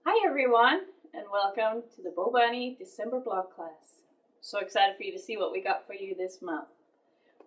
Hi everyone, and welcome to the Bo Bunny December blog class. So excited for you to see what we got for you this month.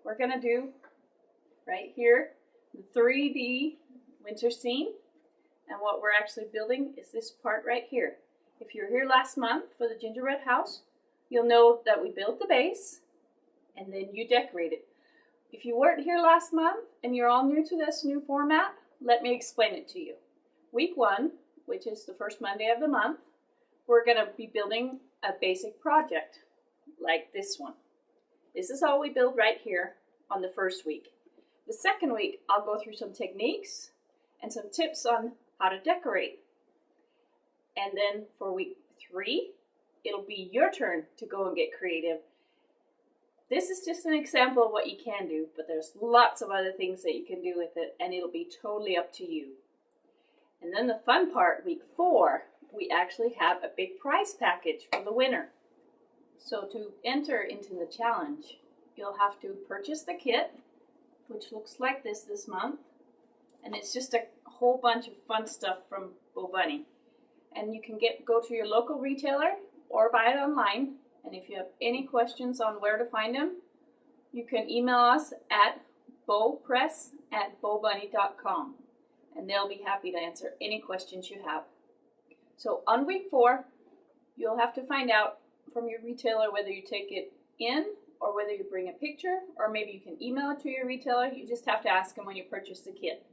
We're going to do right here the 3D winter scene, and what we're actually building is this part right here. If you were here last month for the gingerbread house, you'll know that we built the base and then you decorated. If you weren't here last month and you're all new to this new format, let me explain it to you. Week 1, which is the first Monday of the month, we're going to be building a basic project like this one. This is all we build right here on the first week. The second week, I'll go through some techniques and some tips on how to decorate. And then for week 3, it'll be your turn to go and get creative. This is just an example of what you can do, but there's lots of other things that you can do with it, and it'll be totally up to you. And then the fun part, week 4, we actually have a big prize package for the winner. So to enter into the challenge, you'll have to purchase the kit, which looks like this month. And it's just a whole bunch of fun stuff from Bo Bunny. And you can go to your local retailer or buy it online. And if you have any questions on where to find them, you can email us at bopress@bobunny.com. And they'll be happy to answer any questions you have. So on week 4, you'll have to find out from your retailer whether you take it in or whether you bring a picture, or maybe you can email it to your retailer. You just have to ask them when you purchase the kit.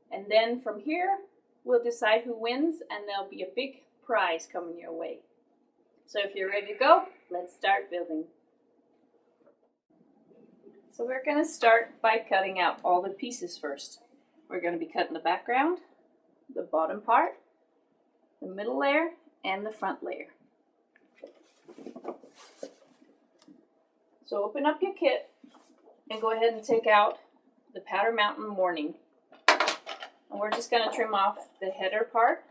And then from here, we'll decide who wins, and there'll be a big prize coming your way. So if you're ready to go, let's start building. So we're going to start by cutting out all the pieces first. We're going to be cutting the background, the bottom part, the middle layer, and the front layer. So open up your kit and go ahead and take out the Powder Mountain Morning. And we're just going to trim off the header part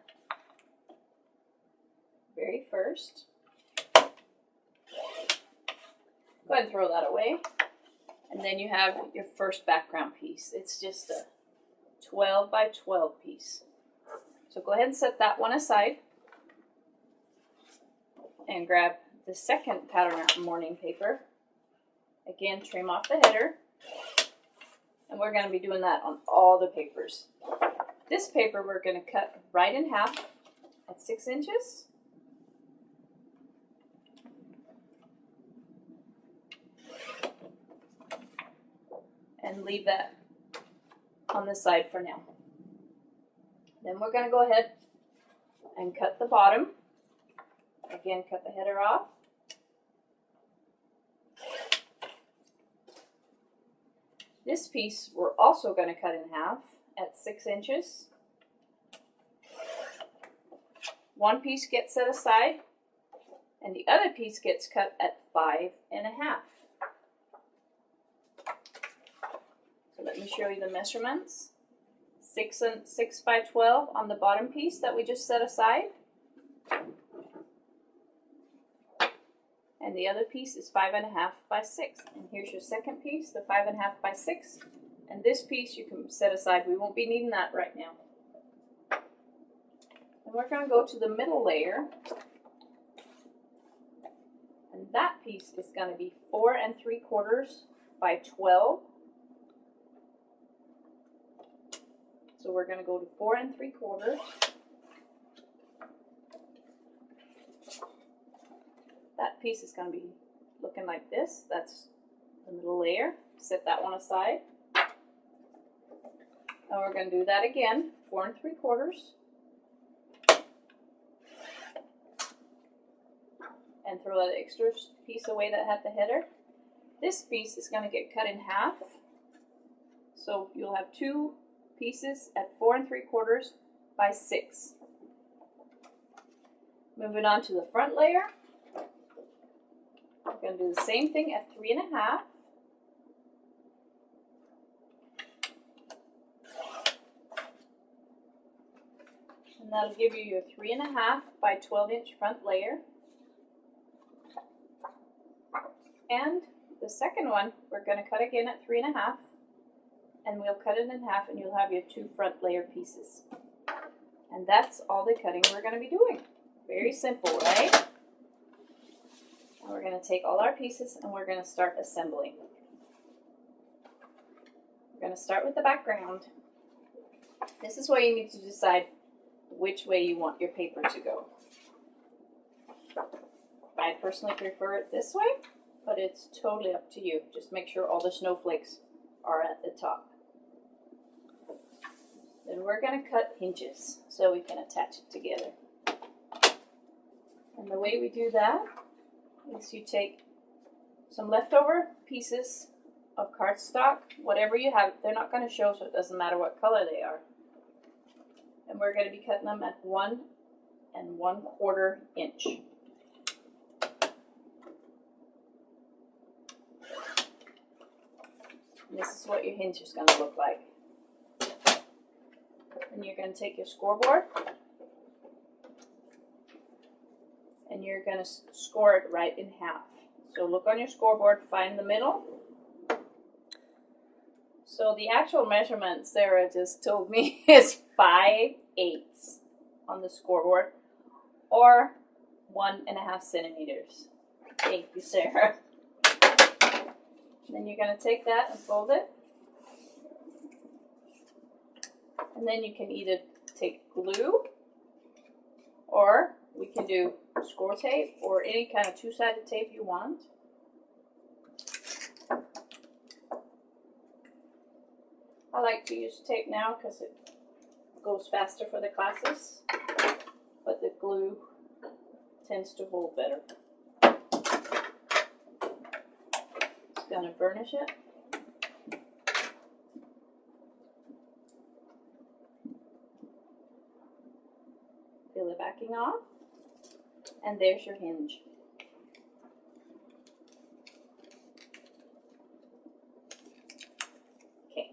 very first. Go ahead and throw that away. And then you have your first background piece. It's just a 12 by 12 piece. So go ahead and set that one aside and grab the second Powder Mountain Morning paper. Again, trim off the header, and we're going to be doing that on all the papers. This paper we're going to cut right in half at 6 inches. And leave that on the side for now. Then we're going to go ahead and cut the bottom. Again, cut the header off. This piece we're also going to cut in half at 6 inches. One piece gets set aside, and the other piece gets cut at 5 1/2. So let me show you the measurements. 6 by 12 on the bottom piece that we just set aside. And the other piece is 5 1/2 by 6. And here's your second piece, the 5 1/2 by 6. And this piece you can set aside. We won't be needing that right now. And we're going to go to the middle layer. And that piece is going to be 4 3/4 by 12. So we're going to go to 4 3/4. That piece is going to be looking like this. That's the middle layer. Set that one aside. And we're going to do that again, 4 3/4. And throw that extra piece away that had the header. This piece is going to get cut in half. So you'll have 2 pieces at 4 3/4 by 6. Moving on to the front layer. We're going to do the same thing at 3 1/2. And that'll give you your 3 1/2 by 12-inch front layer. And the second one, we're going to cut again at 3 1/2. And we'll cut it in half, and you'll have your 2 front layer pieces. And that's all the cutting we're going to be doing. Very simple, right? Now we're going to take all our pieces and we're going to start assembling. We're going to start with the background. This is where you need to decide which way you want your paper to go. I personally prefer it this way, but it's totally up to you. Just make sure all the snowflakes are at the top. Then we're going to cut hinges so we can attach it together. And the way we do that is you take some leftover pieces of cardstock, whatever you have. They're not going to show, so it doesn't matter what color they are. And we're going to be cutting them at 1 1/4 inch. And this is what your hinge is going to look like. And you're going to take your scoreboard and you're going to score it right in half. So look on your scoreboard, find the middle. So the actual measurement Sarah just told me is 5/8 on the scoreboard, or 1.5 centimeters. Thank you, Sarah. Then you're going to take that and fold it. And then you can either take glue, or we can do score tape, or any kind of two-sided tape you want. I like to use tape now because it goes faster for the classes, but the glue tends to hold better. Just going to burnish it. Peel the backing off, and there's your hinge. Okay,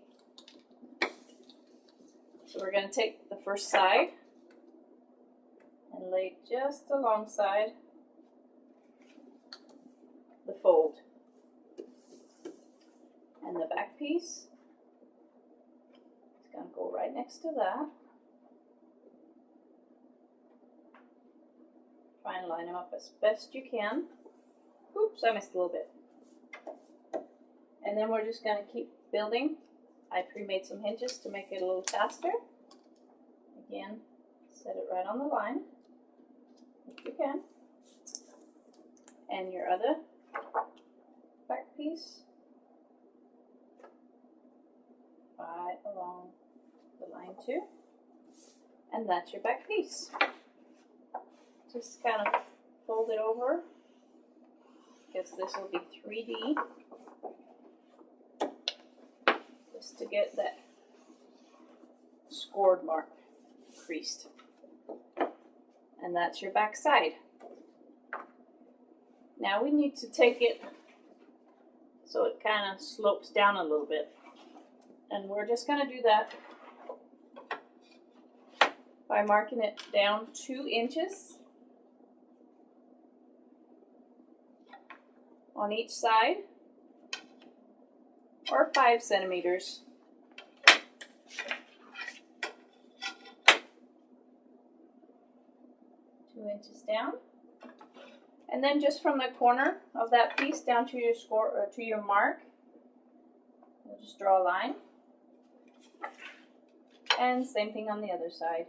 so we're going to take the first side and lay just alongside the fold, and the back piece is going to go right next to that. Try and line them up as best you can. Oops, I missed a little bit. And then we're just going to keep building. I pre-made some hinges to make it a little faster. Again, set it right on the line, if you can. And your other back piece, right along the line too. And that's your back piece. Just kind of fold it over, because this will be 3D, just to get that scored mark creased. And that's your back side. Now we need to take it so it kind of slopes down a little bit. And we're just going to do that by marking it down 2 inches on each side, or 5 centimeters. Two inches down, and then just from the corner of that piece down to your score, or to your mark, we'll just draw a line, and same thing on the other side,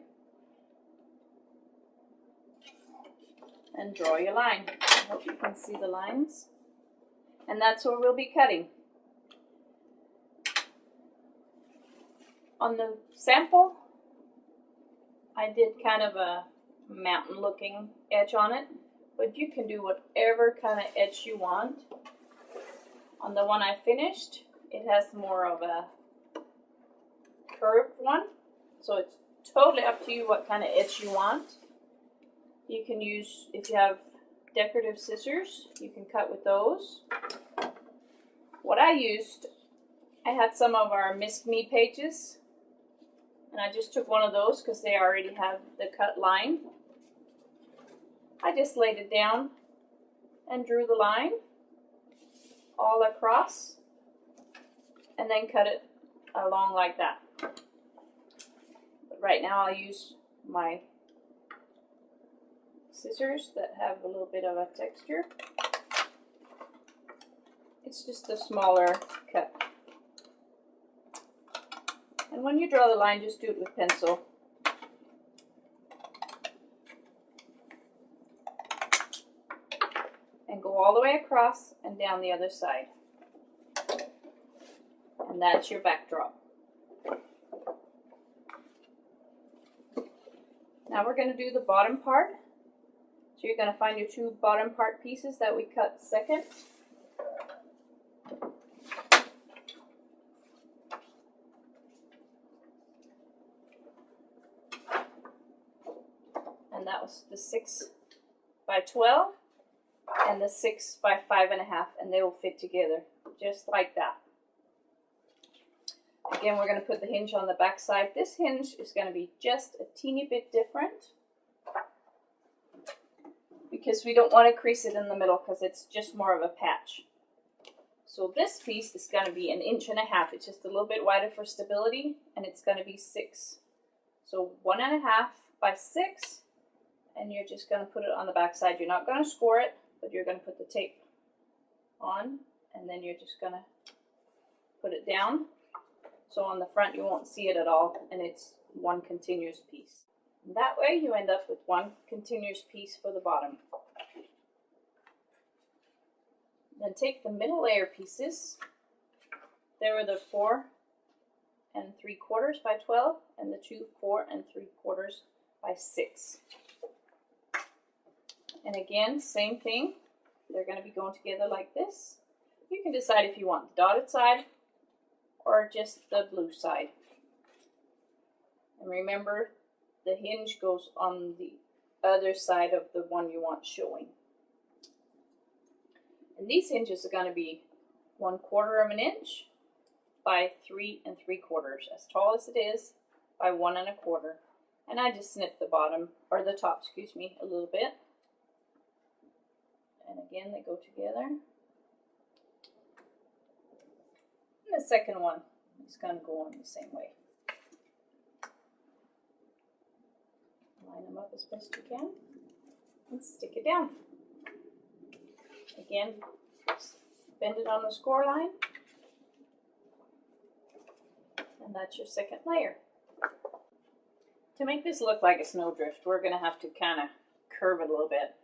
and draw your line. I hope you can see the lines. And that's where we'll be cutting. On the sample, I did kind of a mountain looking edge on it, but you can do whatever kind of edge you want. On the one I finished, it has more of a curved one, so it's totally up to you what kind of edge you want. You can use, if you have decorative scissors, you can cut with those. What I used, I had some of our Miss Me pages, and I just took one of those because they already have the cut line. I just laid it down and drew the line all across, and then cut it along like that. But right now I'll use my scissors that have a little bit of a texture. It's just a smaller cut. And when you draw the line, just do it with pencil. And go all the way across and down the other side. And that's your backdrop. Now we're going to do the bottom part. So you're going to find your two bottom part pieces that we cut second. And that was the 6 by 12 and the 6 by 5.5, and they will fit together just like that. Again, we're going to put the hinge on the back side. This hinge is going to be just a teeny bit different because we don't want to crease it in the middle because it's just more of a patch. So this piece is going to be 1.5 inches. It's just a little bit wider for stability, and it's going to be 6. So 1.5 by 6, and you're just going to put it on the back side. You're not going to score it, but you're going to put the tape on, and then you're just going to put it down. So on the front you won't see it at all, and it's one continuous piece. And that way you end up with one continuous piece for the bottom. Then take the middle layer pieces. There were the 4 3/4 by 12 and the 2 4 3/4 by 6. And again, same thing. They're going to be going together like this. You can decide if you want the dotted side or just the blue side. And remember, the hinge goes on the other side of the one you want showing. And these hinges are going to be 1/4 of an inch by 3 3/4, as tall as it is, by 1 1/4. And I just snipped the bottom, or the top, excuse me, a little bit. And again, they go together. And the second one is going to go on the same way. Line them up as best you can and stick it down. Again, bend it on the score line, and that's your second layer. To make this look like a snowdrift, we're going to have to kind of curve it a little bit.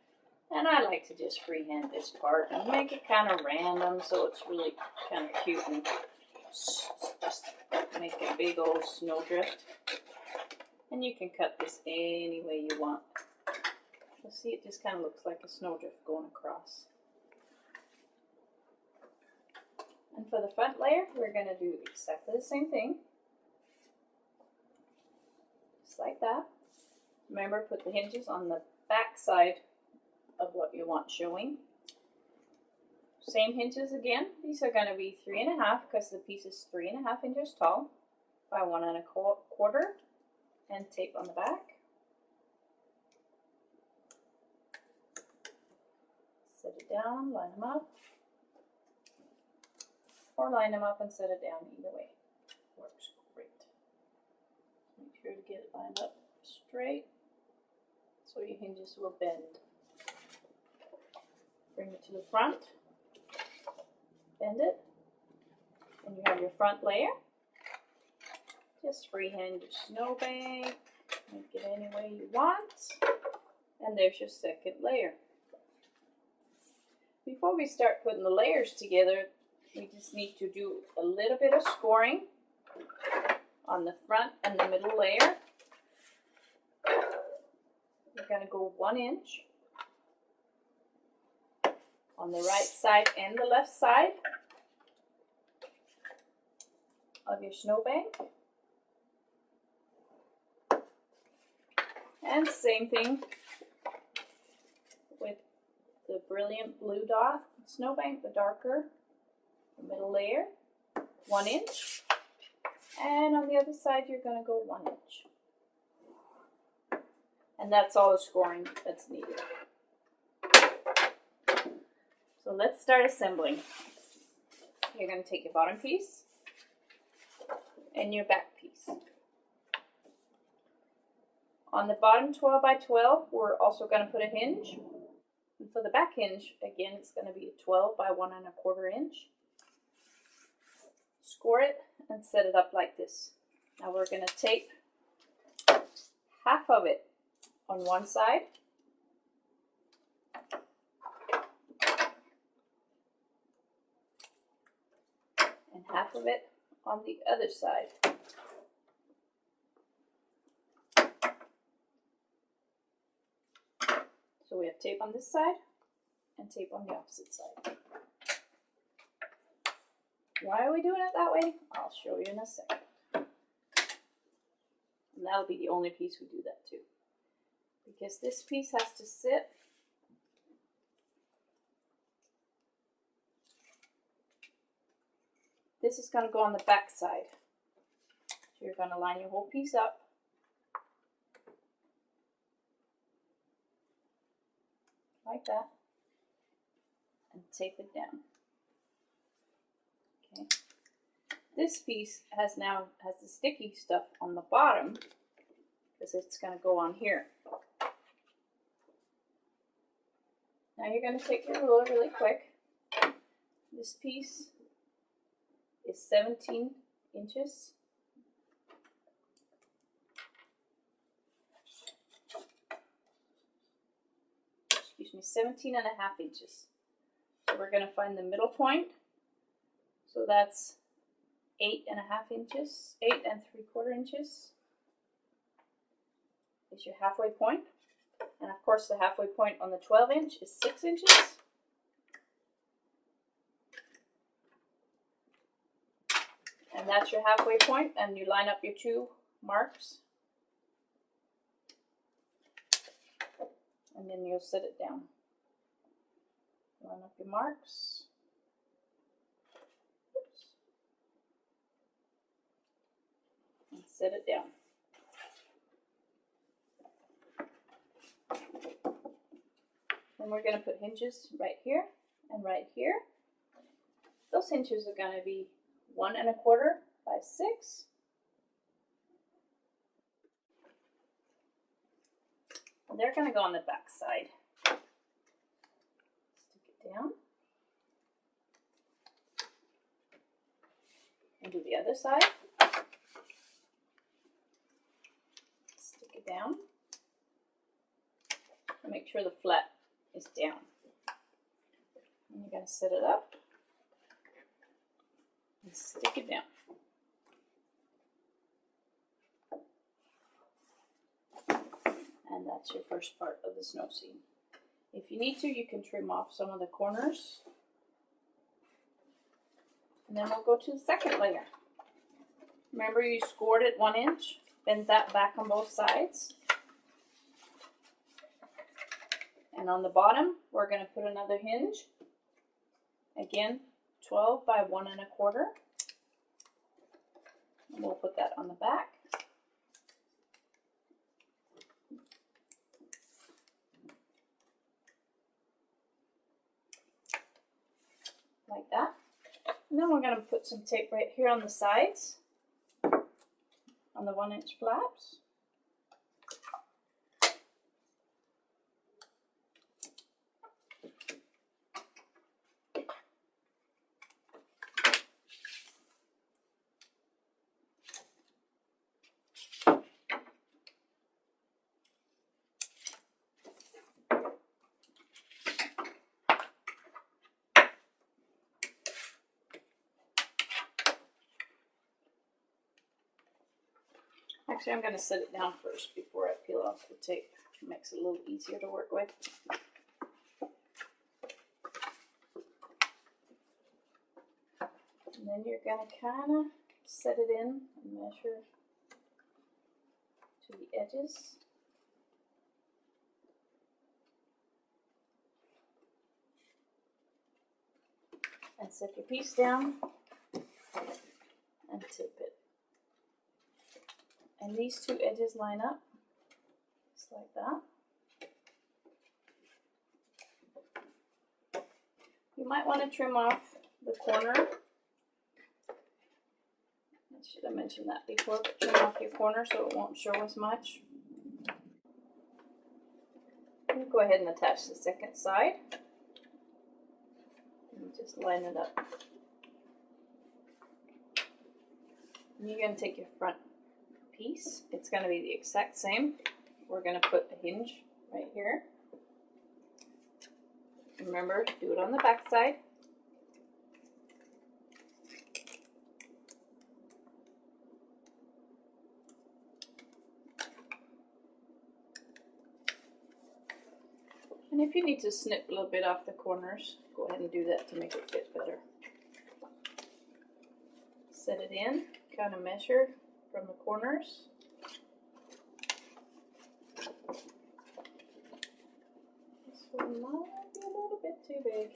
And I like to just freehand this part and make it kind of random so it's really kind of cute and just make a big old snowdrift. And you can cut this any way you want. You'll see it just kind of looks like a snowdrift going across. And for the front layer, we're going to do exactly the same thing. Just like that. Remember, put the hinges on the back side of what you want showing. Same hinges again. These are going to be 3.5 because the piece is 3.5 inches tall by 1 1/4, and tape on the back. Set it down, line them up, or line them up and set it down. Either way works great. Make sure to get it lined up straight so your hinges will bend. Bring it to the front, bend it, and you have your front layer. Just freehand your snowbank, make it any way you want, and there's your second layer. Before we start putting the layers together, we just need to do a little bit of scoring on the front and the middle layer. We're going to go 1 inch on the right side and the left side of your snowbank. And same thing with the brilliant blue dot snowbank, the darker, the middle layer, 1 inch. And on the other side, you're going to go 1 inch. And that's all the scoring that's needed. So let's start assembling. You're going to take your bottom piece and your back piece. On the bottom 12 by 12, we're also going to put a hinge. And for the back hinge, again, it's going to be a 12 by 1¼ inch. Score it and set it up like this. Now we're going to tape half of it on one side and half of it on the other side. So we have tape on this side and tape on the opposite side. Why are we doing it that way? I'll show you in a second. And that'll be the only piece we do that to. Because this piece has to sit this is going to go on the back side. So you're going to line your whole piece up. Like that. And tape it down. Okay. This piece has the sticky stuff on the bottom because it's going to go on here. Now you're going to take your ruler really quick. This piece is 17 inches. Excuse me, 17 and a half inches. So we're going to find the middle point. So that's 8 and a half inches, 8 3/4 inches is your halfway point. And of course the halfway point on the 12 inch is 6 inches. And that's your halfway point, and you line up your two marks. And then you'll set it down. Line up your marks. Oops. And set it down. Then we're going to put hinges right here and right here. Those hinges are going to be 1 1/4 by 6. And they're going to go on the back side. Stick it down. And do the other side. Stick it down. And make sure the flat is down. And you're going to set it up. And stick it down. And that's your first part of the snow scene. If you need to, you can trim off some of the corners. And then we'll go to the second layer. Remember you scored it 1 inch, bend that back on both sides. And on the bottom, we're going to put another hinge. Again, 12 by 1 1/4. And we'll put that on the back. Like that. And then we're going to put some tape right here on the sides, on the 1 inch flaps. Actually, I'm going to set it down first before I peel off the tape. It makes it a little easier to work with. And then you're going to kind of set it in and measure to the edges. And set your piece down and tape it. And these two edges line up, just like that. You might want to trim off the corner. I should have mentioned that before, but trim off your corner so it won't show as much. And go ahead and attach the second side. And just line it up. And you're going to take your front piece. It's going to be the exact same. We're going to put a hinge right here. Remember, do it on the back side. And if you need to snip a little bit off the corners, go ahead and do that to make it fit better. Set it in, kind of measure from the corners. This one might be a little bit too big.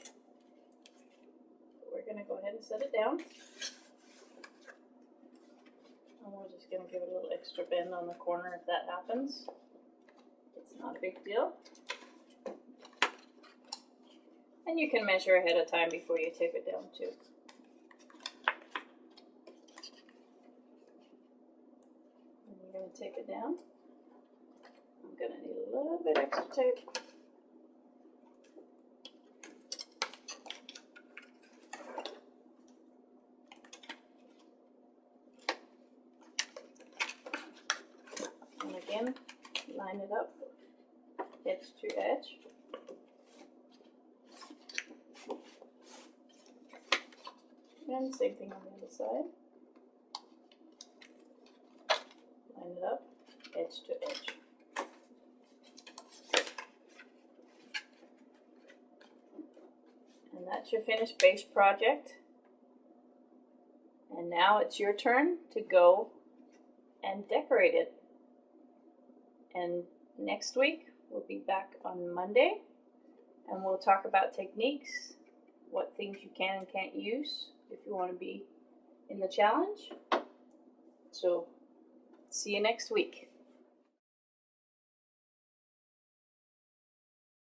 But we're going to go ahead and set it down. And we're just going to give it a little extra bend on the corner if that happens. It's not a big deal. And you can measure ahead of time before you tape it down too. And you're going to tape it down. I'm going to need a little bit extra tape. And again, line it up, edge to edge. And same thing on the other side. Line it up, edge to edge. And that's your finished base project. And now it's your turn to go and decorate it. And next week we'll be back on Monday and we'll talk about techniques, what things you can and can't use if you want to be in the challenge. So, see you next week.